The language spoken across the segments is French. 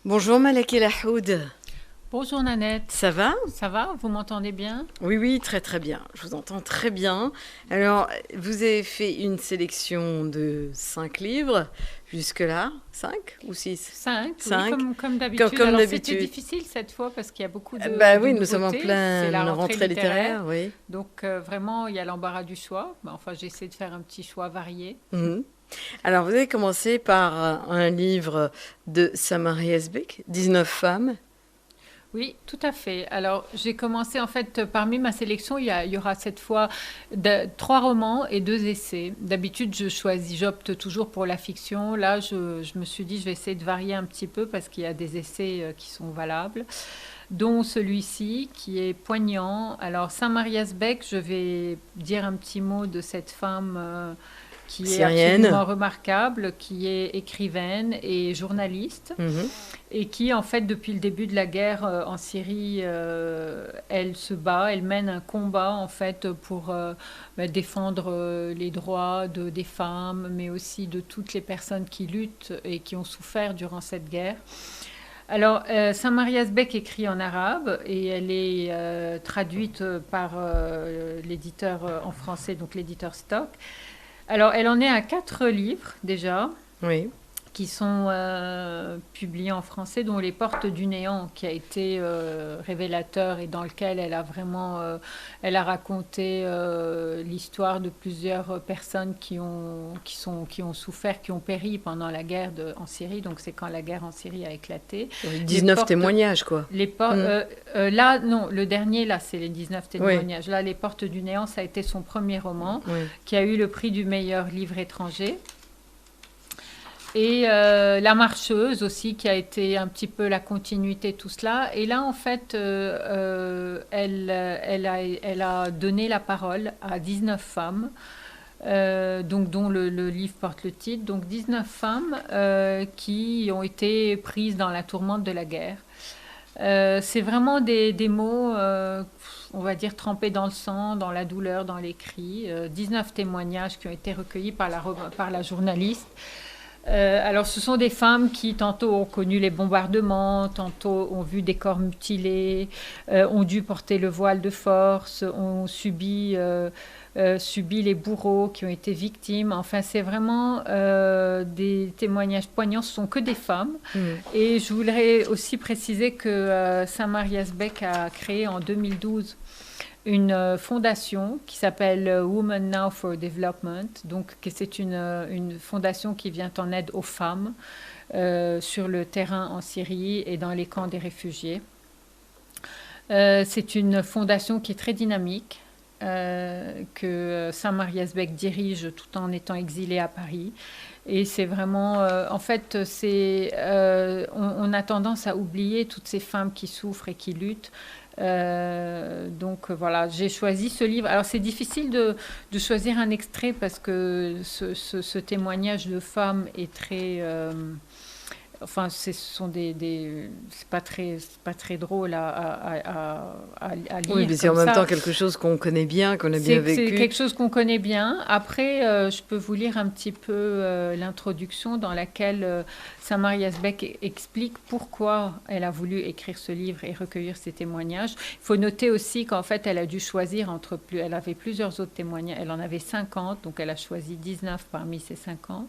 Bonjour Malak El Haoud, Bonjour Nanette, ça va? ça va? Vous m'entendez bien? Oui, oui, très très bien, je vous entends très bien. Alors, vous avez fait une sélection de 5 livres, jusque-là, 5 ou 6? Cinq, oui, 5, comme comme, d'habitude. comme Alors c'était d'habitude. difficile cette fois parce qu'il y a beaucoup Bah de oui, nous sommes en nouveautés. C'est la pleine rentrée rentrée littéraire. littéraire, oui. Donc vraiment, il y a l'embarras du choix. Enfin, j'essaie de faire un petit choix varié. Mhm. Alors, vous avez commencé par un livre de Samar Yazbek, 19 femmes. Oui, tout à fait. Alors, j'ai commencé en fait, parmi ma sélection, il y aura cette fois trois romans et deux essais. D'habitude, j'opte toujours pour la fiction. Là, je me suis dit, je vais essayer de varier un petit peu parce qu'il y a des essais qui sont valables, dont celui-ci qui est poignant. Alors, Saint-Marias-Bec, je vais dire un petit mot de cette femme qui est Syrienne. absolument remarquable, qui est écrivaine et journaliste Mhm. et qui, en fait, depuis le début de la guerre en Syrie, elle se bat, elle mène un combat, en fait, pour défendre les droits des femmes, mais aussi de toutes les personnes qui luttent et qui ont souffert durant cette guerre. Alors, Saint-Marias Bek écrit en arabe et elle est traduite par l'éditeur en français, donc l'éditeur Stock. Alors, elle en est à 4 livres déjà Oui. qui sont publiés en français, dont Les Portes du Néant, qui a été révélateur et dans lequel elle a vraiment elle a raconté l'histoire de plusieurs personnes qui ont souffert, qui ont péri pendant la guerre en Syrie. Donc c'est quand la guerre en Syrie a éclaté. Oui, Les 19 portes, témoignages, quoi. Mhm. là, non, le dernier, là, c'est les 19 Oui, témoignages. Là, Les Portes du Néant, ça a été son premier roman, oui. qui a eu le prix du meilleur livre étranger. Et La Marcheuse aussi, qui a été un petit peu la continuité de tout cela. Et là, en fait, elle a donné la parole à 19 femmes, donc, dont le livre porte le titre. Donc 19 femmes qui ont été prises dans la tourmente de la guerre. C'est vraiment des mots, on va dire, trempés dans le sang, dans la douleur, dans les cris. 19 témoignages qui ont été recueillis par la journaliste. Alors, ce sont des femmes qui, tantôt, ont connu les bombardements, tantôt ont vu des corps mutilés, ont dû porter le voile de force, ont subi les bourreaux qui ont été victimes. Enfin, c'est vraiment des témoignages poignants. Ce sont que des femmes. Mhm. Et je voudrais aussi préciser que Saint-Marias Bek a créé en 2012 une fondation qui s'appelle Women Now for Development. Donc, c'est une fondation qui vient en aide aux femmes sur le terrain en Syrie et dans les camps des réfugiés. C'est une fondation qui est très dynamique, que Saint-Marias Bek dirige tout en étant exilé à Paris. Et c'est vraiment, en fait, on a tendance à oublier toutes ces femmes qui souffrent et qui luttent. Donc voilà, j'ai choisi ce livre. Alors c'est difficile de choisir un extrait parce que ce témoignage de femme est très... enfin, ce sont c'est pas très drôle à Oui, lire mais c'est en comme même temps ça. quelque chose qu'on connaît bien, qu'on a bien C'est vécu. quelque chose qu'on connaît bien. Après, je peux vous lire un petit peu l'introduction dans laquelle Saint-Marias Bek explique pourquoi elle a voulu écrire ce livre et recueillir ces témoignages. Il faut noter aussi qu'en fait, elle a dû choisir elle avait plusieurs autres témoignages. Elle en avait 50, donc elle a choisi 19 parmi ces 50.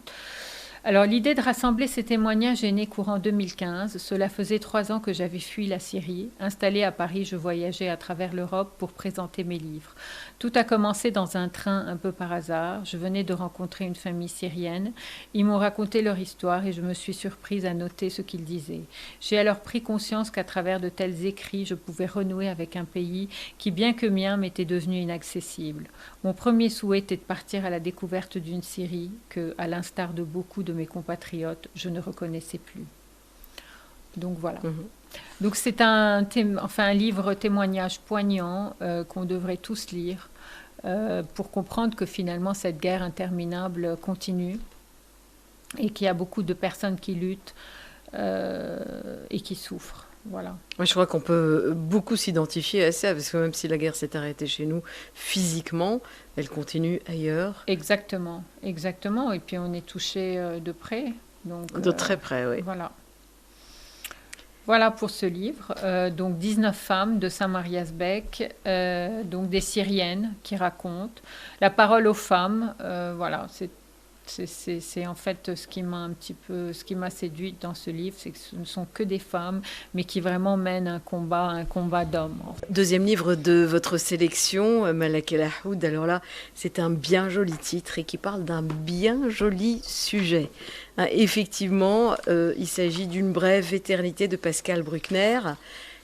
Alors, l'idée de rassembler ces témoignages est née courant 2015. Cela faisait 3 ans que j'avais fui la Syrie. Installée à Paris, je voyageais à travers l'Europe pour présenter mes livres. Tout a commencé dans un train un peu par hasard. Je venais de rencontrer une famille syrienne. Ils m'ont raconté leur histoire et je me suis surprise à noter ce qu'ils disaient. J'ai alors pris conscience qu'à travers de tels écrits, je pouvais renouer avec un pays qui, bien que mien, m'était devenu inaccessible. Mon premier souhait était de partir à la découverte d'une Syrie que, à l'instar de beaucoup de mes compatriotes, je ne reconnaissais plus. Donc voilà. Mhm. Donc c'est un livre témoignage poignant qu'on devrait tous lire pour comprendre que finalement cette guerre interminable continue et qu'il y a beaucoup de personnes qui luttent et qui souffrent. Voilà. Moi, je crois qu'on peut beaucoup s'identifier à ça, parce que même si la guerre s'est arrêtée chez nous physiquement, elle continue ailleurs. Exactement, exactement. Et puis on est touché de près. Donc De très près, oui. voilà. Voilà pour ce livre. Donc 19 femmes de Saint-Marias Beck, donc des Syriennes qui racontent la parole aux femmes. Voilà, c'est en fait ce qui m'a ce qui m'a séduite dans ce livre, c'est que ce ne sont que des femmes, mais qui vraiment mènent un combat d'hommes. En fait. Deuxième livre de votre sélection, Malak El Haoud. Alors là, c'est un bien joli titre et qui parle d'un bien joli sujet. Effectivement, il s'agit d'une brève éternité de Pascal Bruckner.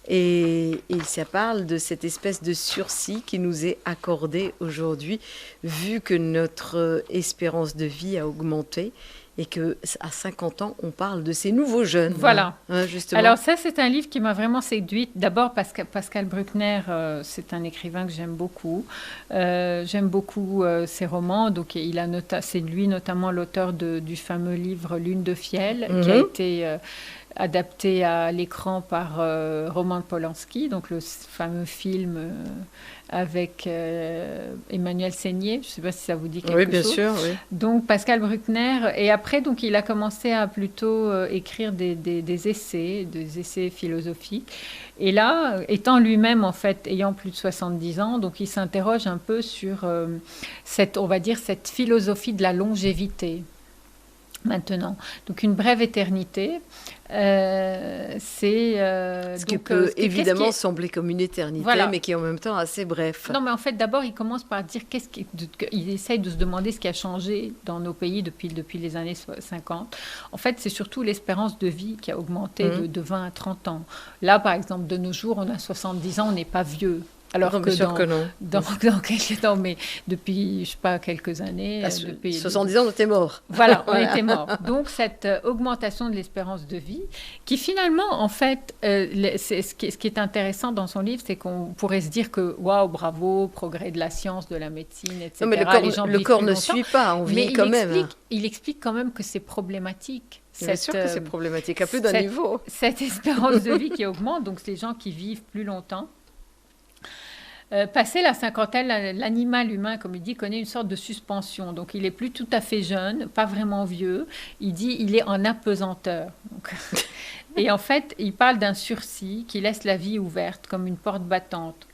Et ça parle de cette espèce de sursis qui nous est accordé aujourd'hui, vu que notre espérance de vie a augmenté et qu'à 50 ans, on parle de ces nouveaux jeunes. Voilà. Justement. Alors ça, c'est un livre qui m'a vraiment séduite. D'abord parce que Pascal Bruckner, c'est un écrivain que j'aime beaucoup. J'aime beaucoup ses romans. Donc c'est lui notamment l'auteur du fameux livre Lune de Fiel, qui a été... adapté à l'écran par Roman Polanski, donc le fameux film avec Emmanuel Seigner. Je ne sais pas si ça vous dit quelque chose. Oui, bien sûr. Oui. Donc Pascal Bruckner. Et après, donc, il a commencé à plutôt écrire des essais philosophiques. Et là, étant lui-même, en fait, ayant plus de 70 ans, donc il s'interroge un peu sur on va dire, cette philosophie de la longévité. Maintenant. Donc, une brève éternité, c'est... ce qui peut évidemment sembler comme une éternité, voilà. Mais qui est en même temps assez bref. Non, mais en fait, d'abord, il commence par dire il essaye de se demander ce qui a changé dans nos pays depuis les années 50. En fait, c'est surtout l'espérance de vie qui a augmenté de 20 à 30 ans. Là, par exemple, de nos jours, on a 70 ans, on n'est pas vieux. Alors non, dans quelques temps, mais depuis, je sais pas, quelques années... depuis 70 ans, on était mort. Voilà, on était mort. Donc, cette augmentation de l'espérance de vie, qui finalement, en fait, ce qui est intéressant dans son livre, c'est qu'on pourrait se dire que, waouh, bravo, progrès de la science, de la médecine, etc. Non, mais le corps ne suit pas, on vit quand même. Il explique quand même que c'est problématique. Bien sûr que c'est problématique, à plus d'un niveau. Cette espérance de vie qui augmente, donc les gens qui vivent plus longtemps. Passé la cinquantaine, l'animal humain, comme il dit, connaît une sorte de suspension. Donc, il n'est plus tout à fait jeune, pas vraiment vieux. Il dit il est en apesanteur. Donc, et en fait, il parle d'un sursis qui laisse la vie ouverte, comme une porte battante.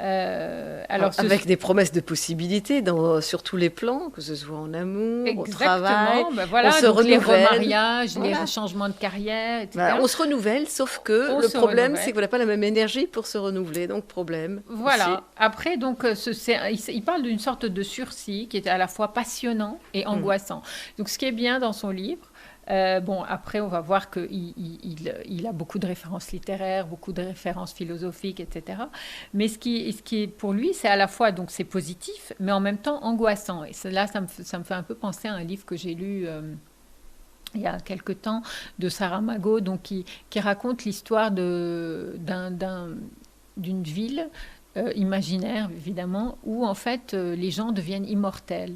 Avec des promesses de possibilités sur tous les plans, que ce soit en amour, au travail, voilà, on se renouvelle. Les remariages, les changements de carrière, etc. Voilà, on se renouvelle, sauf que le problème, c'est qu'on n'a pas la même énergie pour se renouveler, donc problème. Voilà. Aussi. Après, donc, il parle d'une sorte de sursis qui est à la fois passionnant et angoissant. Donc, ce qui est bien dans son livre, après, on va voir qu'il a beaucoup de références littéraires, beaucoup de références philosophiques, etc. Mais ce qui est pour lui, c'est à la fois, donc, c'est positif, mais en même temps angoissant. Et là, ça me fait un peu penser à un livre que j'ai lu il y a quelque temps de Saramago, donc, qui raconte l'histoire d'une ville imaginaire, évidemment, où, en fait, les gens deviennent immortels.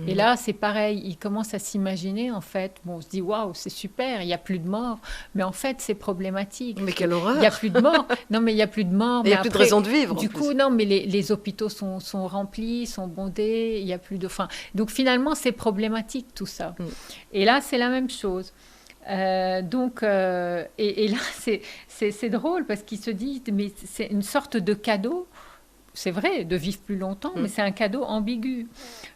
Et là, c'est pareil, il commence à s'imaginer, en fait, on se dit, waouh, c'est super, il n'y a plus de morts, mais en fait, c'est problématique. Mais quelle horreur! Il n'y a plus de morts. Non, mais il n'y a plus de morts. Il n'y a plus de raison de vivre. Du coup, non, mais les hôpitaux sont remplis, sont bondés, il n'y a plus de... Donc, finalement, c'est problématique, tout ça. Et là, c'est la même chose. Et là, c'est drôle, parce qu'il se dit, mais c'est une sorte de cadeau. C'est vrai, de vivre plus longtemps, mais c'est un cadeau ambigu.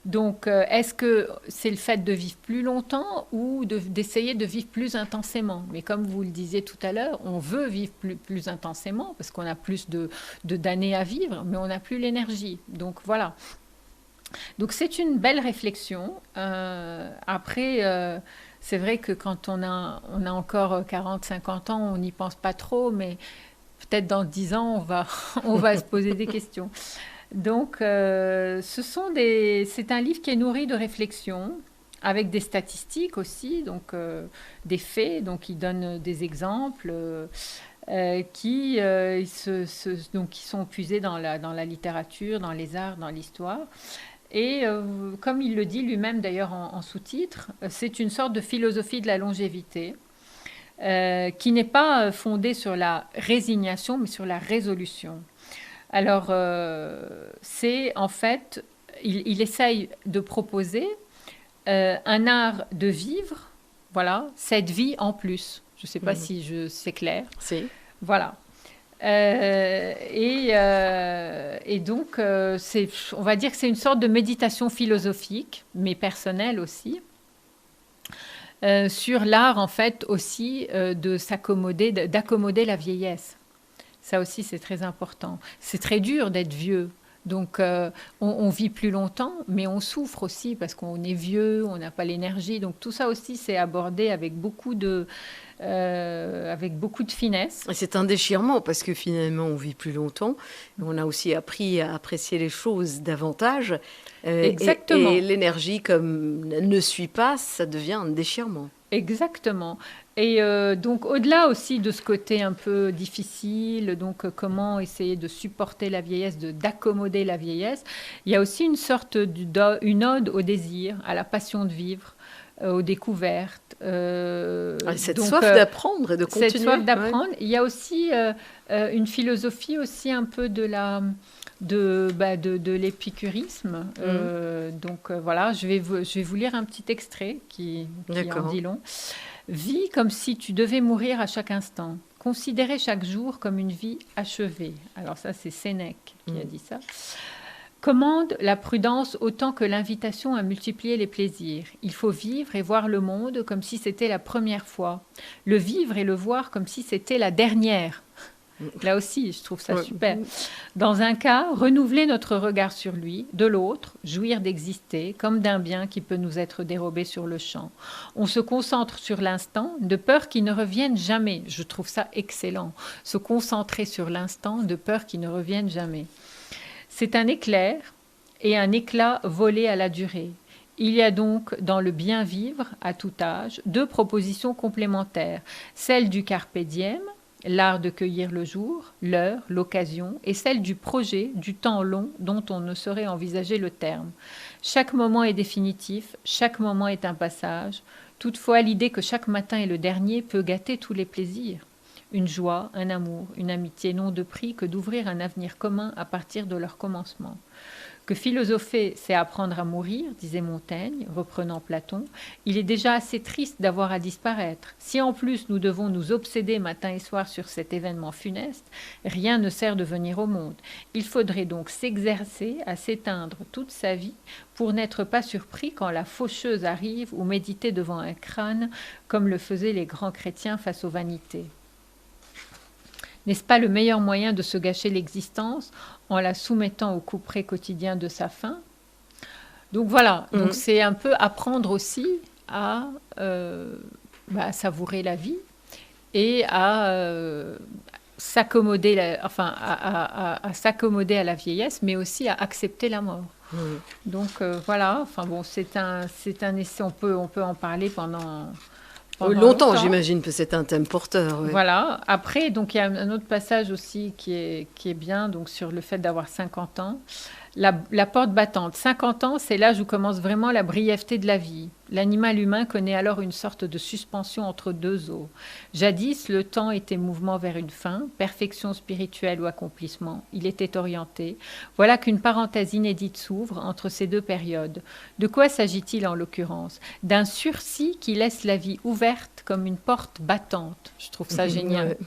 Donc, est-ce que c'est le fait de vivre plus longtemps ou d'essayer de vivre plus intensément? Mais comme vous le disiez tout à l'heure, on veut vivre plus intensément parce qu'on a plus d'années à vivre, mais on n'a plus l'énergie. Donc, voilà. Donc, c'est une belle réflexion. Après, c'est vrai que quand on a encore 40, 50 ans, on n'y pense pas trop, mais... peut-être dans 10 ans, on va se poser des questions. Donc, c'est un livre qui est nourri de réflexions, avec des statistiques aussi, donc des faits, donc il donne des exemples qui sont puisés dans la littérature, dans les arts, dans l'histoire. Et comme il le dit lui-même d'ailleurs en sous-titre, c'est une sorte de philosophie de la longévité. Qui n'est pas fondée sur la résignation, mais sur la résolution. Alors, c'est en fait, il essaye de proposer un art de vivre, voilà, cette vie en plus. Je ne sais pas si c'est clair. Si. Voilà. Et donc, on va dire que c'est une sorte de méditation philosophique, mais personnelle aussi, sur l'art, en fait, aussi d'accommoder la vieillesse. Ça aussi, c'est très important. C'est très dur d'être vieux. Donc, on vit plus longtemps, mais on souffre aussi parce qu'on est vieux, on n'a pas l'énergie. Donc, tout ça aussi, c'est abordé avec beaucoup de finesse. Et c'est un déchirement parce que finalement, on vit plus longtemps. On a aussi appris à apprécier les choses davantage. Exactement. Et l'énergie, comme ne suit pas, ça devient un déchirement. Exactement. Et donc, au-delà aussi de ce côté un peu difficile, donc comment essayer de supporter la vieillesse, d'accommoder la vieillesse, il y a aussi une sorte une ode au désir, à la passion de vivre, aux découvertes. Cette soif d'apprendre et de continuer. Cette soif d'apprendre. Ouais. Il y a aussi une philosophie aussi un peu de l'épicurisme. Donc voilà, je vais vous lire un petit extrait qui en dit long. Vis comme si tu devais mourir à chaque instant. Considérez chaque jour comme une vie achevée. Alors ça, c'est Sénèque qui a dit ça. Commande la prudence autant que l'invitation à multiplier les plaisirs. Il faut vivre et voir le monde comme si c'était la première fois. Le vivre et le voir comme si c'était la dernière. Là aussi, je trouve ça super. Dans un cas, renouveler notre regard sur lui. De l'autre, jouir d'exister comme d'un bien qui peut nous être dérobé sur le champ. On se concentre sur l'instant, de peur qu'il ne revienne jamais. Je trouve ça excellent. Se concentrer sur l'instant, de peur qu'il ne revienne jamais. C'est un éclair et un éclat volé à la durée. Il y a donc dans le bien vivre à tout âge 2 propositions complémentaires. Celle du carpe diem, l'art de cueillir le jour, l'heure, l'occasion, et celle du projet, du temps long dont on ne saurait envisager le terme. Chaque moment est définitif, chaque moment est un passage. Toutefois, l'idée que chaque matin est le dernier peut gâter tous les plaisirs. Une joie, un amour, une amitié n'ont de prix que d'ouvrir un avenir commun à partir de leur commencement. Que philosopher, c'est apprendre à mourir, disait Montaigne, reprenant Platon. Il est déjà assez triste d'avoir à disparaître. Si en plus nous devons nous obséder matin et soir sur cet événement funeste, rien ne sert de venir au monde. Il faudrait donc s'exercer à s'éteindre toute sa vie pour n'être pas surpris quand la faucheuse arrive ou méditer devant un crâne, comme le faisaient les grands chrétiens face aux vanités. N'est-ce pas le meilleur moyen de se gâcher l'existence en la soumettant au couperet quotidien de sa faim? Donc voilà, donc c'est un peu apprendre aussi à savourer la vie et à s'accommoder, à s'accommoder à la vieillesse, mais aussi à accepter la mort. Donc voilà, enfin bon, c'est un essai, on peut en parler pendant longtemps, j'imagine que c'est un thème porteur. Ouais. Voilà. Après, donc il y a un autre passage aussi qui est bien, donc sur le fait d'avoir 50 ans. La porte battante. 50 ans, c'est l'âge où commence vraiment la brièveté de la vie. L'animal humain connaît alors une sorte de suspension entre 2 eaux. Jadis, le temps était mouvement vers une fin, perfection spirituelle ou accomplissement. Il était orienté. Voilà qu'une parenthèse inédite s'ouvre entre ces 2 périodes. De quoi s'agit-il en l'occurrence? D'un sursis qui laisse la vie ouverte comme une porte battante. Je trouve ça génial. Ouais.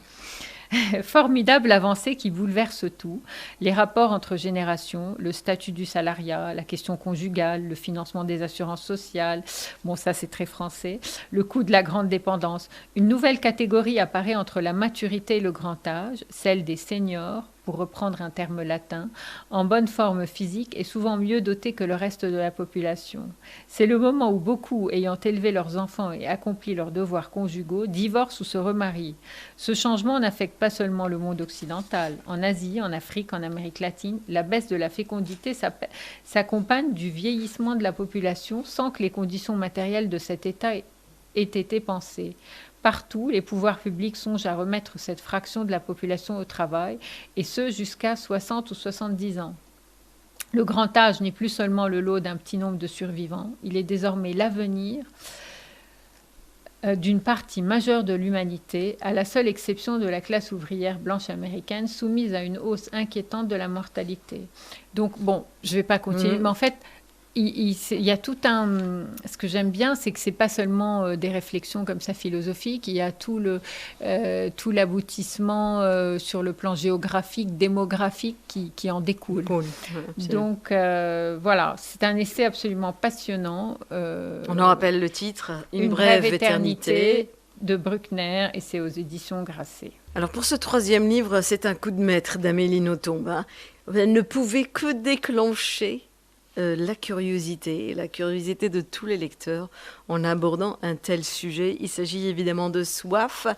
Formidable avancée qui bouleverse tout, les rapports entre générations, le statut du salariat, la question conjugale, le financement des assurances sociales, bon ça c'est très français, le coût de la grande dépendance. Une nouvelle catégorie apparaît entre la maturité et le grand âge, celle des seniors, pour reprendre un terme latin, en bonne forme physique et souvent mieux dotés que le reste de la population. C'est le moment où beaucoup, ayant élevé leurs enfants et accompli leurs devoirs conjugaux, divorcent ou se remarient. Ce changement n'affecte pas seulement le monde occidental. En Asie, en Afrique, en Amérique latine, la baisse de la fécondité s'accompagne du vieillissement de la population sans que les conditions matérielles de cet état aient été pensées. Partout, les pouvoirs publics songent à remettre cette fraction de la population au travail, et ce jusqu'à 60 ou 70 ans. Le grand âge n'est plus seulement le lot d'un petit nombre de survivants, il est désormais l'avenir d'une partie majeure de l'humanité, à la seule exception de la classe ouvrière blanche américaine, soumise à une hausse inquiétante de la mortalité. Donc bon, je ne vais pas continuer, mais en fait, il y a tout un... Ce que j'aime bien, c'est que c'est pas seulement des réflexions comme ça philosophiques, il y a tout l'aboutissement sur le plan géographique, démographique qui en découle. Cool. Donc voilà, c'est un essai absolument passionnant. On en rappelle le titre, Une brève éternité de Bruckner, et c'est aux éditions Grasset. Alors pour ce 3e livre, c'est un coup de maître d'Amélie Nothomb. Elle ne pouvait que déclencher la curiosité de tous les lecteurs en abordant un tel sujet. Il s'agit évidemment de Soif,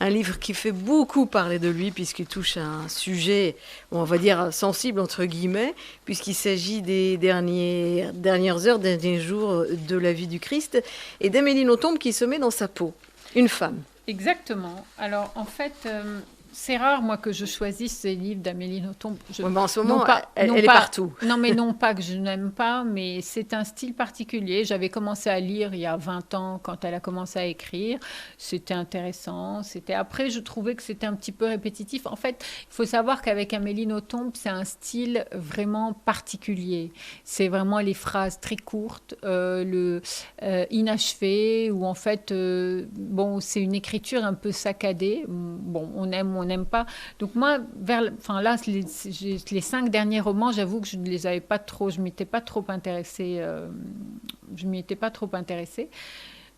un livre qui fait beaucoup parler de lui puisqu'il touche à un sujet, on va dire sensible entre guillemets, puisqu'il s'agit des dernières heures, derniers jours de la vie du Christ, et d'Amélie Nothomb qui se met dans sa peau, une femme. Exactement. Alors en fait... c'est rare, moi, que je choisisse ces livres d'Amélie Nothomb. En ce moment, elle est partout. Non, mais non pas que je n'aime pas, mais c'est un style particulier. J'avais commencé à lire il y a 20 ans, quand elle a commencé à écrire. C'était intéressant. Après, je trouvais que c'était un petit peu répétitif. En fait, il faut savoir qu'avec Amélie Nothomb, c'est un style vraiment particulier. C'est vraiment les phrases très courtes, inachevées, où en fait, c'est une écriture un peu saccadée. Bon, on n'aime pas. Donc moi, les 5 derniers romans, j'avoue que je ne les avais pas trop, je m'y étais pas trop intéressée.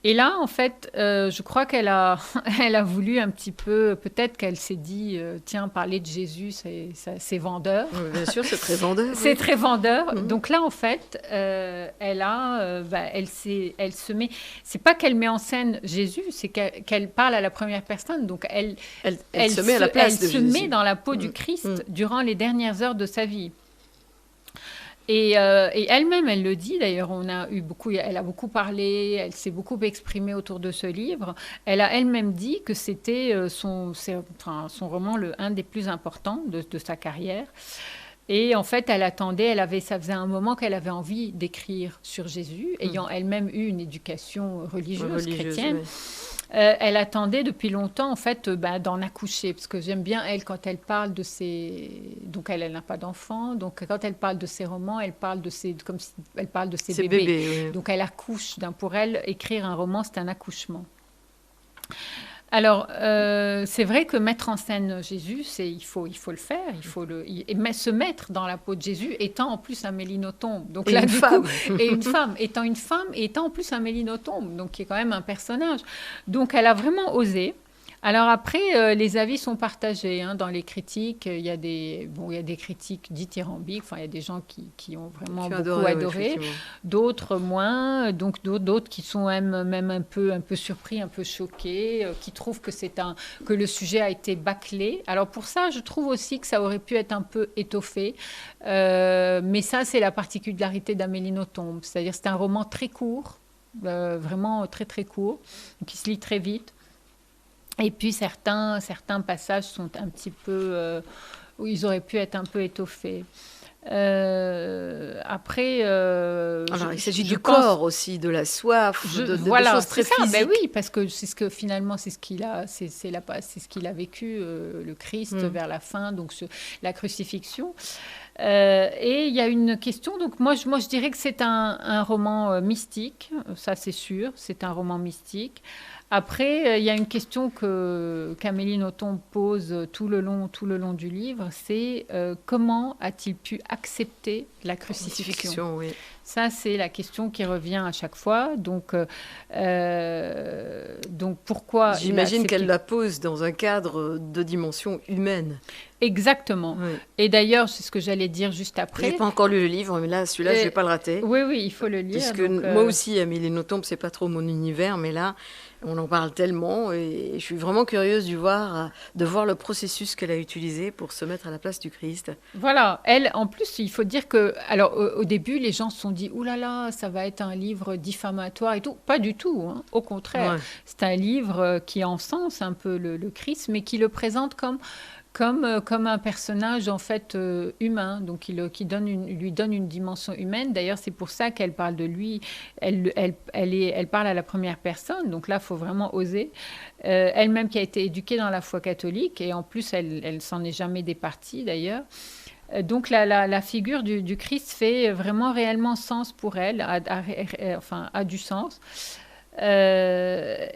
Et là, en fait, je crois qu'elle a, elle a voulu un petit peu, peut-être qu'elle s'est dit, tiens, parler de Jésus, c'est vendeur. Oui, bien sûr, c'est très vendeur. C'est très vendeur. Mhm. Donc là, en fait, elle se met. C'est pas qu'elle met en scène Jésus, c'est qu'elle parle à la première personne. Donc elle se met à la place de Jésus. Elle se met dans la peau du Christ durant les dernières heures de sa vie. Et elle-même, elle le dit, d'ailleurs, elle a beaucoup parlé, elle s'est beaucoup exprimée autour de ce livre. Elle a elle-même dit que c'était son roman, un des plus importants de sa carrière. Et en fait, ça faisait un moment qu'elle avait envie d'écrire sur Jésus, ayant elle-même eu une éducation religieuse chrétienne. Oui. Elle attendait depuis longtemps, en fait, d'en accoucher, parce que j'aime bien, elle, quand elle parle de ses... Donc, elle n'a pas d'enfant, donc quand elle parle de ses romans, elle parle de ses bébés. Oui. Donc, elle accouche. Pour elle, écrire un roman, c'est un accouchement. Alors, c'est vrai que mettre en scène Jésus, il faut le faire, mais se mettre dans la peau de Jésus, étant en plus Amélie Nothomb. Donc là, et une femme, étant et étant en plus Amélie Nothomb, donc qui est quand même un personnage. Donc, elle a vraiment osé. Alors après, les avis sont partagés dans les critiques. Il y a des critiques dithyrambiques. Enfin, il y a des gens qui ont vraiment beaucoup adoré, d'autres moins. Donc d'autres qui sont même un peu surpris, un peu choqués, qui trouvent que le sujet a été bâclé. Alors pour ça, je trouve aussi que ça aurait pu être un peu étoffé. Mais ça, c'est la particularité d'Amélie Nothomb. C'est-à-dire, c'est un roman très court, vraiment très très court, qui se lit très vite. Et puis certains passages sont un petit peu où ils auraient pu être un peu étoffés. Après, alors il s'agit du corps aussi, de la soif, de choses très physiques. Ben oui, parce que c'est ce qu'il a vécu, le Christ vers la fin, donc la crucifixion. Et il y a une question, donc moi je dirais que c'est un roman mystique, ça c'est sûr, c'est un roman mystique. Après, il y a une question qu'Amélie Nothomb pose tout le long du livre, c'est comment a-t-il pu accepter la crucifixion ? Oui. Ça, c'est la question qui revient à chaque fois. Donc pourquoi... J'imagine qu'elle la pose dans un cadre de dimension humaine. Exactement. Oui. Et d'ailleurs, c'est ce que j'allais dire juste après. Je n'ai pas encore lu le livre, mais là, celui-là, je ne vais pas le rater. Oui, il faut le lire. Puisque moi aussi, Amélie Nothomb, ce n'est pas trop mon univers, mais là, on en parle tellement et je suis vraiment curieuse de voir le processus qu'elle a utilisé pour se mettre à la place du Christ. Voilà. Elle, en plus, il faut dire que... Alors, au début, les gens se sont dit « Ouh là là, ça va être un livre diffamatoire et tout ». Pas du tout. Au contraire. Ouais. C'est un livre qui encense un peu le Christ, mais qui le présente comme un personnage en fait humain, donc lui donne une dimension humaine. D'ailleurs, c'est pour ça qu'elle parle de lui. Elle parle à la première personne, donc là, il faut vraiment oser. Elle-même qui a été éduquée dans la foi catholique, et en plus, elle s'en est jamais départie d'ailleurs. Donc la figure du Christ fait vraiment réellement sens pour elle, enfin a du sens. Je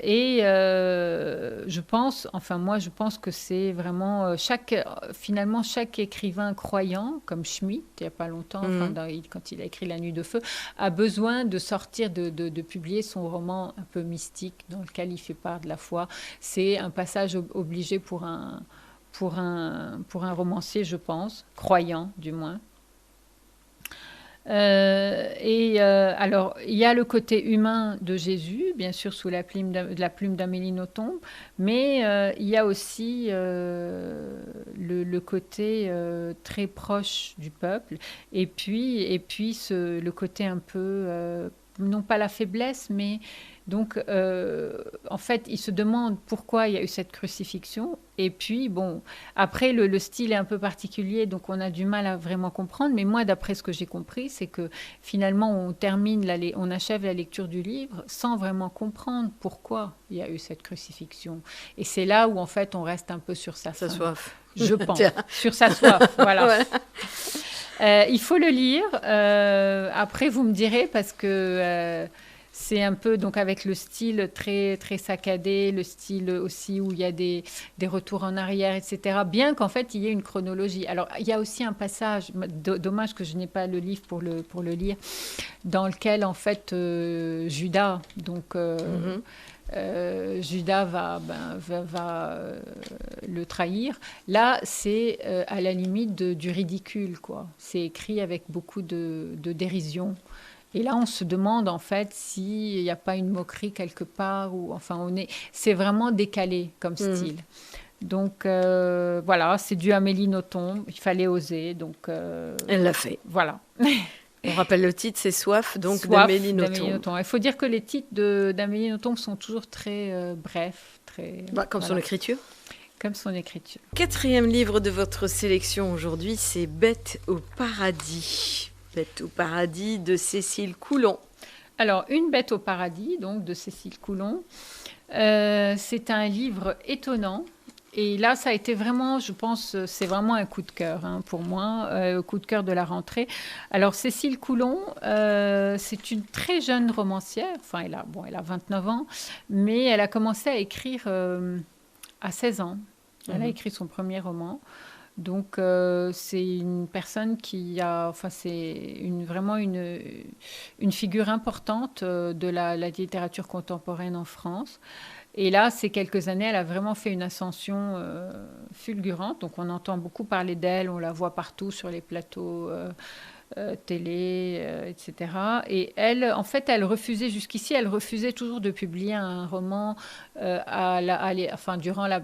pense, enfin moi je pense que c'est vraiment finalement chaque écrivain croyant, comme Schmitt il n'y a pas longtemps, quand il a écrit La Nuit de Feu, a besoin de sortir, de publier son roman un peu mystique dans lequel il fait part de la foi. C'est un passage obligé pour un romancier, je pense, croyant du moins. Alors, il y a le côté humain de Jésus, bien sûr, sous la plume d'Amélie Nothomb, mais il y a aussi le côté très proche du peuple, et puis le côté un peu, non pas la faiblesse, mais donc, en fait, il se demande pourquoi il y a eu cette crucifixion. Et puis, bon, après, le style est un peu particulier, donc on a du mal à vraiment comprendre. Mais moi, d'après ce que j'ai compris, c'est que finalement, on achève la lecture du livre sans vraiment comprendre pourquoi il y a eu cette crucifixion. Et c'est là où, en fait, on reste un peu sur sa faim. Sa soif. Je pense. Sur sa soif, voilà. Il faut le lire. Après, vous me direz, parce que... c'est un peu donc avec le style très, très saccadé, le style aussi où il y a des retours en arrière, etc. Bien qu'en fait, il y ait une chronologie. Alors, il y a aussi un passage, dommage que je n'ai pas le livre pour le lire, dans lequel, en fait, Judas, donc... Judas va le trahir. Là, c'est à la limite du ridicule, quoi. C'est écrit avec beaucoup de dérision. Et là, on se demande en fait s'il n'y a pas une moquerie quelque part, ou enfin, c'est vraiment décalé comme style. Donc voilà, c'est du Amélie Nothomb. Il fallait oser, donc. Elle l'a fait. Voilà. On rappelle le titre, c'est Soif, donc d'Amélie Nothomb. Il faut dire que les titres d'Amélie Nothomb sont toujours très brefs, très. Comme son écriture. Comme son écriture. 4e livre de votre sélection aujourd'hui, c'est Bête au paradis. Bête au paradis de Cécile Coulon. Alors, Une bête au paradis, donc de Cécile Coulon. C'est un livre étonnant. Et là, ça a été vraiment, je pense, c'est vraiment un coup de cœur pour moi, coup de cœur de la rentrée. Alors, Cécile Coulon, c'est une très jeune romancière. Enfin, elle a 29 ans, mais elle a commencé à écrire à 16 ans. Elle a écrit son premier roman. Donc, c'est une personne qui a... Enfin, c'est vraiment une figure importante de la littérature contemporaine en France. Et là, ces quelques années, elle a vraiment fait une ascension fulgurante. Donc, on entend beaucoup parler d'elle, on la voit partout sur les plateaux télé, etc. Et elle, en fait, elle refusait toujours de publier un roman durant la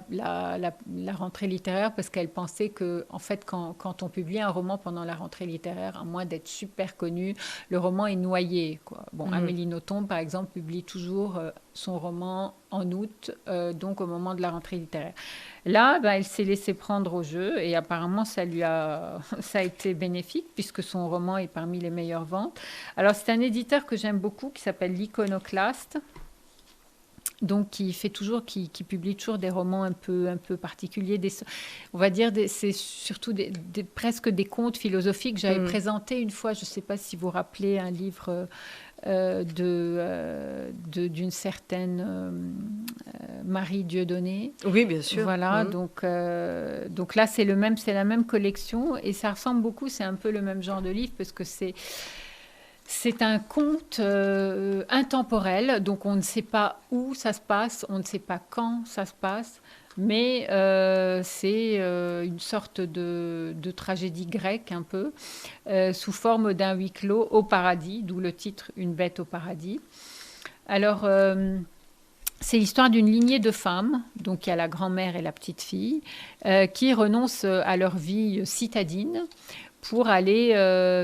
rentrée littéraire, parce qu'elle pensait que, en fait, quand on publie un roman pendant la rentrée littéraire, à moins d'être super connu, le roman est noyé, quoi. Bon, Amélie Nothomb, par exemple, publie toujours son roman en août, donc au moment de la rentrée littéraire. Là, elle s'est laissée prendre au jeu, et apparemment, ça a été bénéfique, puisque son roman est parmi les meilleures ventes. Alors, c'est un éditeur que j'aime beaucoup, qui s'appelle l'Iconoclaste, donc qui publie toujours des romans un peu particuliers. On va dire, c'est surtout presque des contes philosophiques. J'avais présenté une fois, je ne sais pas si vous vous rappelez, un livre... d'une certaine Marie Dieudonné. Oui, bien sûr. Voilà, donc là, c'est la même collection, et ça ressemble beaucoup, c'est un peu le même genre de livre, parce que c'est un conte intemporel, donc on ne sait pas où ça se passe, on ne sait pas quand ça se passe, mais c'est une sorte de tragédie grecque un peu, sous forme d'un huis clos au paradis, d'où le titre Une bête au paradis. Alors, c'est l'histoire d'une lignée de femmes, donc il y a la grand-mère et la petite-fille, qui renoncent à leur vie citadine pour aller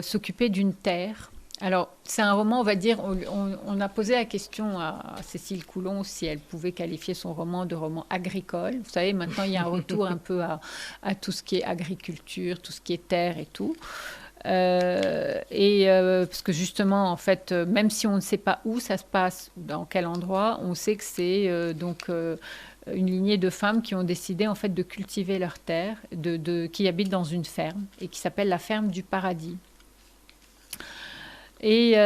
s'occuper d'une terre. Alors, c'est un roman, on va dire, on a posé la question à Cécile Coulon si elle pouvait qualifier son roman de roman agricole. Vous savez, maintenant, il y a un retour un peu à tout ce qui est agriculture, tout ce qui est terre et tout. Parce que justement, en fait, même si on ne sait pas où ça se passe, dans quel endroit, on sait que c'est une lignée de femmes qui ont décidé en fait de cultiver leur terre, qui habitent dans une ferme et qui s'appelle la ferme du paradis. Et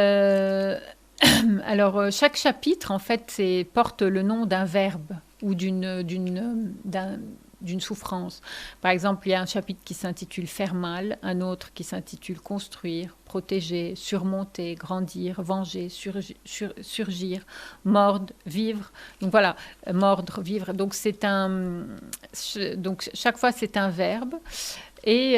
alors chaque chapitre en fait porte le nom d'un verbe ou d'une souffrance. Par exemple, il y a un chapitre qui s'intitule Faire mal, un autre qui s'intitule Construire, protéger, surmonter, grandir, venger, surgir, mordre, vivre. Donc voilà, mordre, vivre. Donc chaque fois c'est un verbe. Et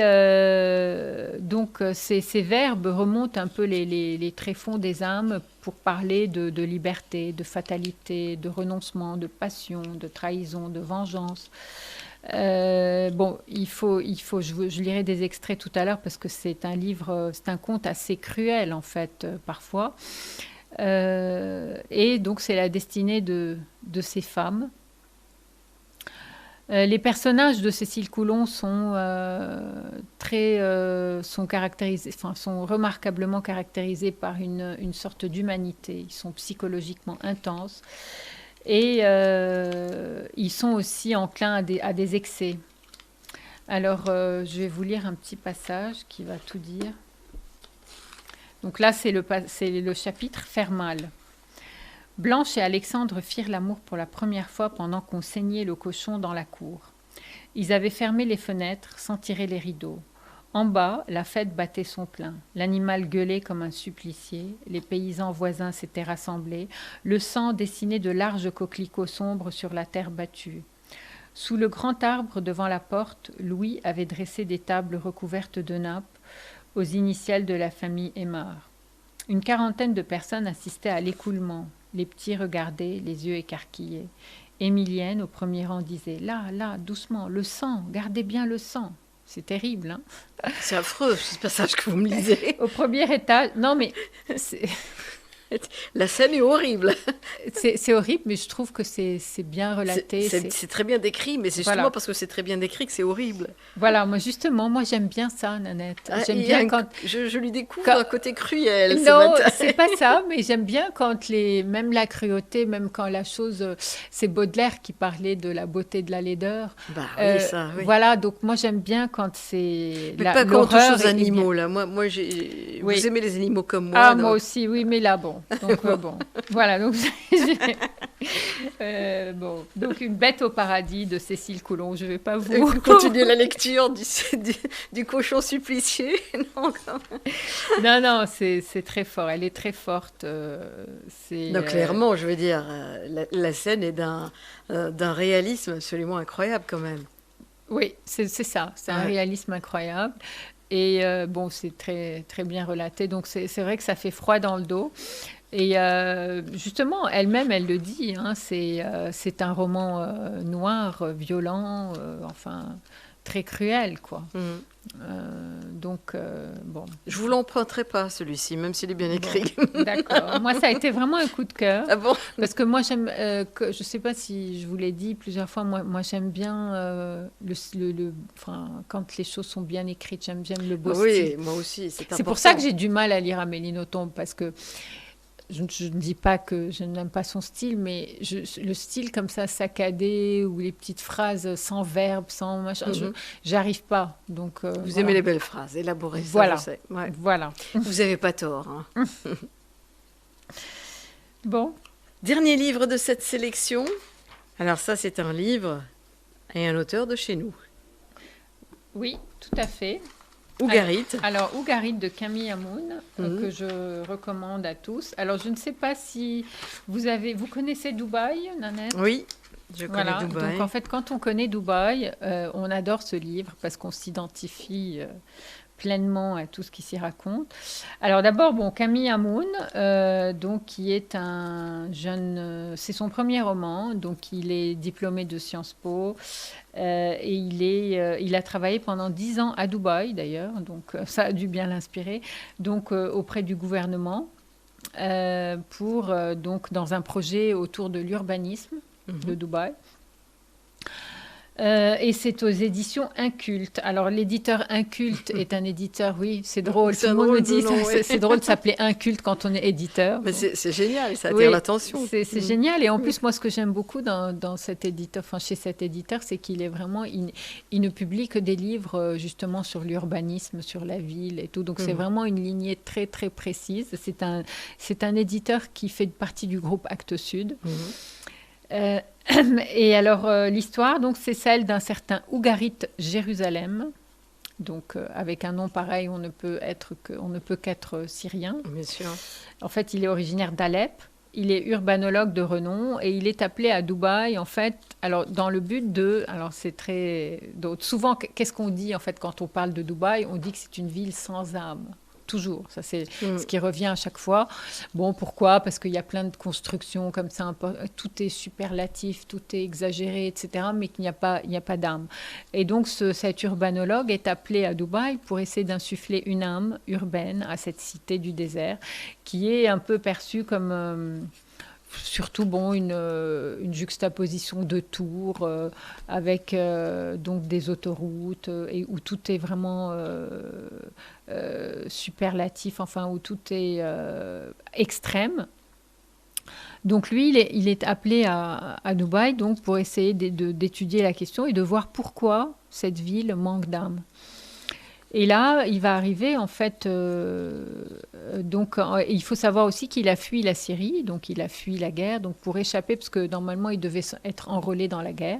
donc ces verbes remontent un peu les tréfonds des âmes pour parler de liberté, de fatalité, de renoncement, de passion, de trahison, de vengeance. Bon, je lirai des extraits tout à l'heure parce que c'est un conte assez cruel en fait, parfois. Et donc c'est la destinée de ces femmes. Les personnages de Cécile Coulon sont remarquablement caractérisés par une sorte d'humanité. Ils sont psychologiquement intenses. Et ils sont aussi enclins à des excès. Alors, je vais vous lire un petit passage qui va tout dire. Donc là, c'est le chapitre Faire mal. Blanche et Alexandre firent l'amour pour la première fois pendant qu'on saignait le cochon dans la cour. Ils avaient fermé les fenêtres sans tirer les rideaux. En bas, la fête battait son plein. L'animal gueulait comme un supplicié. Les paysans voisins s'étaient rassemblés. Le sang dessinait de larges coquelicots sombres sur la terre battue. Sous le grand arbre devant la porte, Louis avait dressé des tables recouvertes de nappes aux initiales de la famille Aymard. Une quarantaine de personnes assistaient à l'écoulement. Les petits regardaient, les yeux écarquillés. Émilienne, au premier rang, disait « Là, doucement, le sang, gardez bien le sang !» C'est terrible, hein. C'est affreux, ce passage que vous me lisez. Au premier étage, non mais... La scène est horrible. C'est horrible, mais je trouve que c'est bien relaté. C'est très bien décrit, mais c'est justement parce que c'est très bien décrit que c'est horrible. Voilà, moi j'aime bien ça, Nanette. J'aime bien quand... Je lui découvre un côté cruel. Non, c'est pas ça, mais j'aime bien quand même la cruauté, même quand la chose... C'est Baudelaire qui parlait de la beauté de la laideur. Bah oui, ça, oui. Voilà, donc moi j'aime bien quand c'est... Mais pas quand on touche aux animaux, là. Moi vous aimez les animaux comme moi. Ah, moi aussi, oui, mais là, bon. Donc, bon. Voilà, donc... donc une bête au paradis de Cécile Coulon. Je ne vais pas vous continuer la lecture du cochon supplicié. Non, c'est très fort. Elle est très forte. Donc clairement, je veux dire, la scène est d'un réalisme absolument incroyable quand même. Oui, c'est ça. C'est un réalisme incroyable. Et bon, c'est très, très bien relaté. Donc c'est vrai que ça fait froid dans le dos. Et justement, elle-même, elle le dit, hein, c'est un roman noir, violent, enfin, très cruel, quoi. Donc, bon. Je vous l'emprunterai pas, celui-ci, même s'il est bien écrit. Bon, d'accord. Moi, ça a été vraiment un coup de cœur. Ah bon? Parce que moi, j'aime, je sais pas si je vous l'ai dit plusieurs fois, moi j'aime bien quand les choses sont bien écrites, j'aime le beau style. Oui, moi aussi, c'est important. C'est pour ça que j'ai du mal à lire Amélie Nothomb, parce que je ne dis pas que je n'aime pas son style, mais le style comme ça, saccadé, ou les petites phrases sans verbe, sans machin, j'arrive pas. Donc, vous aimez les belles phrases, élaborées, voilà. Ça, je sais. Ouais. Voilà. Vous n'avez pas tort. Hein. Bon. Dernier livre de cette sélection. Alors ça, c'est un livre et un auteur de chez nous. Oui, tout à fait. Ougarit. Alors, Ougarit de Camille Amoun, que je recommande à tous. Alors, je ne sais pas si vous connaissez Dubaï, Nanette? Oui, je connais Dubaï. Donc, en fait, quand on connaît Dubaï, on adore ce livre parce qu'on s'identifie pleinement à tout ce qui s'y raconte. Alors, d'abord, Camille Amoun, donc, qui est un jeune... c'est son premier roman, donc il est diplômé de Sciences Po. Et il a travaillé pendant 10 ans à Dubaï, d'ailleurs, donc ça a dû bien l'inspirer, donc auprès du gouvernement, donc dans un projet autour de l'urbanisme de Dubaï. Et c'est aux éditions Inculte. Alors, l'éditeur Inculte est un éditeur, oui, c'est drôle. Tout le monde me dit, c'est drôle de s'appeler Inculte quand on est éditeur. Mais c'est génial, ça attire l'attention. C'est génial. Et en plus, moi, ce que j'aime beaucoup dans cet éditeur, enfin, chez cet éditeur, c'est qu'il est vraiment, il ne publie que des livres, justement, sur l'urbanisme, sur la ville et tout. Donc, c'est vraiment une lignée très, très précise. C'est un éditeur qui fait partie du groupe Actes Sud. Et alors, l'histoire, donc, c'est celle d'un certain Ougarit Jérusalem. Donc, avec un nom pareil, on ne peut qu'être syrien. Bien sûr. En fait, il est originaire d'Alep. Il est urbanologue de renom et il est appelé à Dubaï, en fait, alors, dans le but de... Alors, c'est très... Donc, souvent, qu'est-ce qu'on dit, en fait, quand on parle de Dubaï? On dit que c'est une ville sans âme. Toujours, ça c'est ce qui revient à chaque fois. Bon, pourquoi? Parce qu'il y a plein de constructions comme ça, tout est superlatif, tout est exagéré, etc., mais qu'il n'y a pas d'âme. Et donc cet urbanologue est appelé à Dubaï pour essayer d'insuffler une âme urbaine à cette cité du désert, qui est un peu perçue comme... surtout une juxtaposition de tours avec donc des autoroutes et où tout est vraiment superlatif, enfin où tout est extrême. Donc lui, il est appelé à Dubaï donc pour essayer d'étudier la question et de voir pourquoi cette ville manque d'âme. Et là, il va arriver, en fait, donc il faut savoir aussi qu'il a fui la Syrie, donc il a fui la guerre, donc pour échapper, parce que normalement, il devait être enrôlé dans la guerre,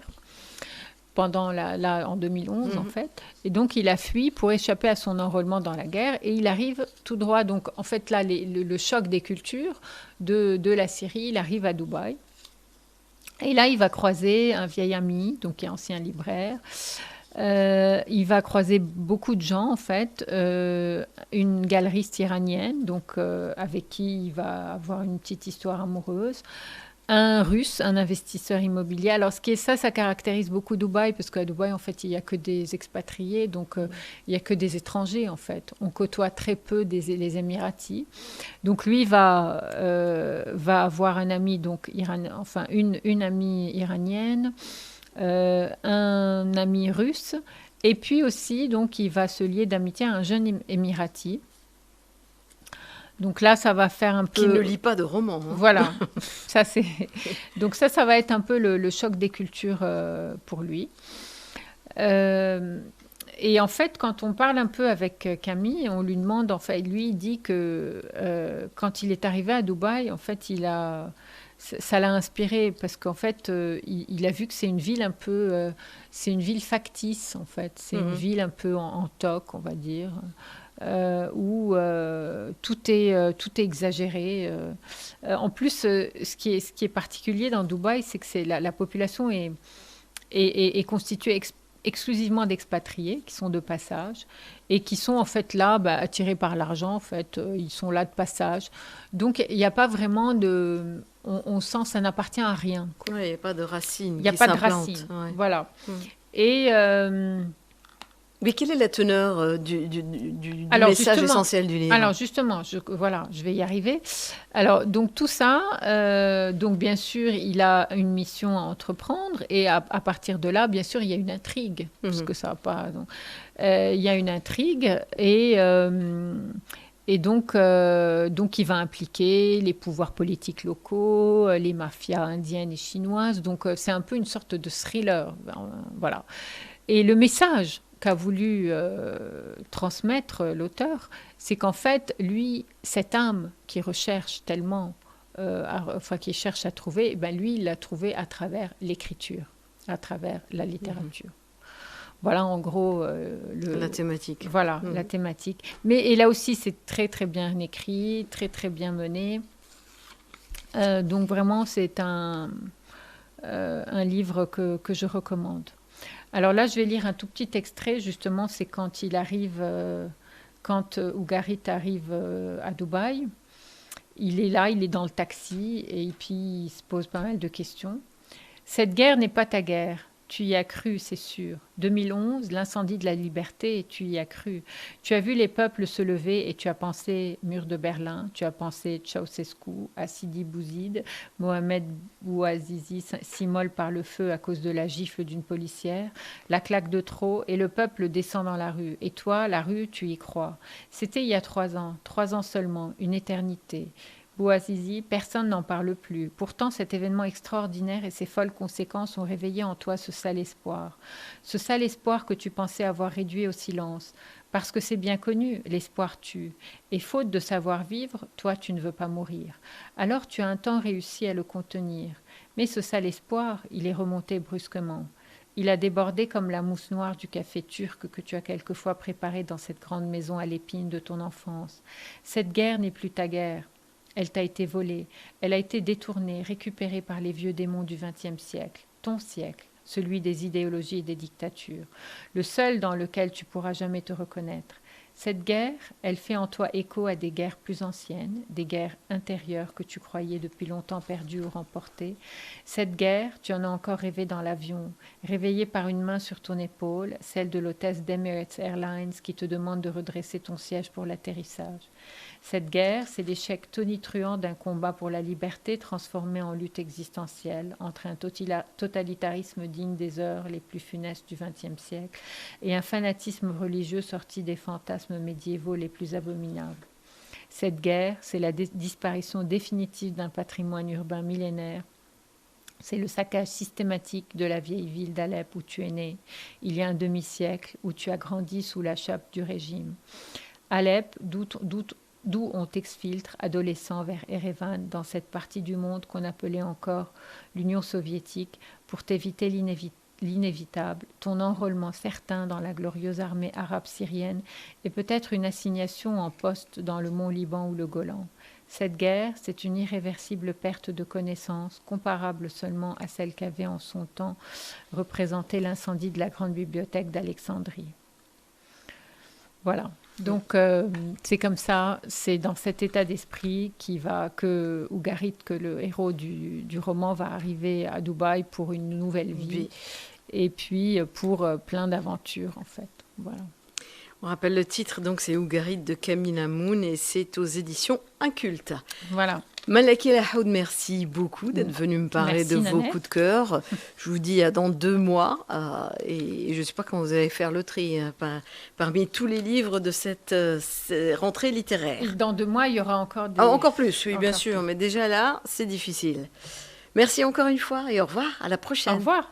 en 2011, en fait. Et donc, il a fui pour échapper à son enrôlement dans la guerre, et il arrive tout droit, donc en fait, là, le choc des cultures de la Syrie, il arrive à Dubaï. Et là, il va croiser un vieil ami, donc qui est ancien libraire. Il va croiser beaucoup de gens, en fait, une galeriste iranienne, donc avec qui il va avoir une petite histoire amoureuse, un Russe, un investisseur immobilier. Alors, ça caractérise beaucoup Dubaï, parce qu'à Dubaï, en fait, il n'y a que des expatriés, donc il n'y a que des étrangers, en fait. On côtoie très peu les Émiratis. Donc, lui va avoir un ami, donc une amie iranienne, un ami russe, et puis aussi, donc, il va se lier d'amitié à un jeune émirati. Donc là, ça va faire un peu... Qui ne lit pas de romans. Hein. Voilà. Donc ça va être un peu le choc des cultures pour lui. Et en fait, quand on parle un peu avec Camille, on lui demande, en fait, lui, il dit que quand il est arrivé à Dubaï, en fait, ça l'a inspiré parce qu'en fait, il a vu que c'est une ville un peu... c'est une ville factice, en fait. C'est une ville un peu en toc, on va dire. Où tout est exagéré. En plus, ce qui est particulier dans Dubaï, c'est que la population est constituée exclusivement d'expatriés qui sont de passage et qui sont en fait là attirés par l'argent. En fait, ils sont là de passage. Donc, il n'y a pas vraiment de... On sent que ça n'appartient à rien. Oui, il n'y a pas de racines. Il n'y a pas de racines. Ouais. Voilà. Et... mais quelle est la teneur du message essentiel du livre? Alors justement, je vais y arriver. Alors donc tout ça, donc bien sûr, il a une mission à entreprendre et à partir de là, bien sûr, il y a une intrigue parce que ça va pas. Donc, il y a une intrigue et donc il va impliquer les pouvoirs politiques locaux, les mafias indiennes et chinoises. Donc c'est un peu une sorte de thriller, voilà. Et le message qu'a voulu transmettre l'auteur, c'est qu'en fait, lui, cette âme qu'il recherche tellement, qu'il cherche à trouver, lui, il l'a trouvée à travers l'écriture, à travers la littérature. Voilà, en gros... la thématique. Voilà, la thématique. Et là aussi, c'est très, très bien écrit, très, très bien mené. Donc, vraiment, c'est un livre que je recommande. Alors là, je vais lire un tout petit extrait, justement, c'est quand Ougarit arrive à Dubaï. Il est là, il est dans le taxi, et puis il se pose pas mal de questions. « Cette guerre n'est pas ta guerre. Tu y as cru, c'est sûr. 2011, l'incendie de la liberté, tu y as cru. Tu as vu les peuples se lever et tu as pensé mur de Berlin, tu as pensé Ceausescu, Assidi Bouzid, Mohamed Bouazizi s'immole par le feu à cause de la gifle d'une policière, la claque de trop et le peuple descend dans la rue. Et toi, la rue, tu y crois. C'était il y a 3 ans seulement, une éternité. Bouazizi, personne n'en parle plus. Pourtant, cet événement extraordinaire et ses folles conséquences ont réveillé en toi ce sale espoir. Ce sale espoir que tu pensais avoir réduit au silence. Parce que c'est bien connu, l'espoir tue. Et faute de savoir vivre, toi, tu ne veux pas mourir. Alors tu as un temps réussi à le contenir. Mais ce sale espoir, il est remonté brusquement. Il a débordé comme la mousse noire du café turc que tu as quelquefois préparé dans cette grande maison à l'épine de ton enfance. Cette guerre n'est plus ta guerre. Elle t'a été volée, elle a été détournée, récupérée par les vieux démons du XXe siècle, ton siècle, celui des idéologies et des dictatures, le seul dans lequel tu pourras jamais te reconnaître. Cette guerre, elle fait en toi écho à des guerres plus anciennes, des guerres intérieures que tu croyais depuis longtemps perdues ou remportées. Cette guerre, tu en as encore rêvé dans l'avion, réveillée par une main sur ton épaule, celle de l'hôtesse d'Emirates Airlines qui te demande de redresser ton siège pour l'atterrissage. Cette guerre, c'est l'échec tonitruant d'un combat pour la liberté transformé en lutte existentielle entre un totalitarisme digne des heures les plus funestes du XXe siècle et un fanatisme religieux sorti des fantasmes médiévaux les plus abominables. Cette guerre, c'est la disparition définitive d'un patrimoine urbain millénaire. C'est le saccage systématique de la vieille ville d'Alep où tu es né, il y a un demi-siècle, où tu as grandi sous la chape du régime. Alep, d'où on t'exfiltre, adolescent, vers Erevan, dans cette partie du monde qu'on appelait encore l'Union soviétique, pour t'éviter l'inévitable, ton enrôlement certain dans la glorieuse armée arabe syrienne et peut-être une assignation en poste dans le mont Liban ou le Golan. Cette guerre, c'est une irréversible perte de connaissance, comparable seulement à celle qu'avait en son temps représenté l'incendie de la grande bibliothèque d'Alexandrie. Voilà. Donc, c'est comme ça, c'est dans cet état d'esprit que Ougarit, que le héros du roman, va arriver à Dubaï pour une nouvelle vie. Et puis pour plein d'aventures, en fait. Voilà. On rappelle le titre, donc c'est Ougarit de Camille Amoun et c'est aux éditions Inculte. Voilà. Malaki Lahoud, merci beaucoup d'être venu me parler de vos coups de cœur. Je vous dis à dans 2 mois et je ne sais pas quand vous allez faire le tri parmi tous les livres de cette rentrée littéraire. Dans 2 mois, il y aura encore des... encore plus, oui, bien sûr, mais déjà là, c'est difficile. Merci encore une fois et au revoir, à la prochaine. Au revoir.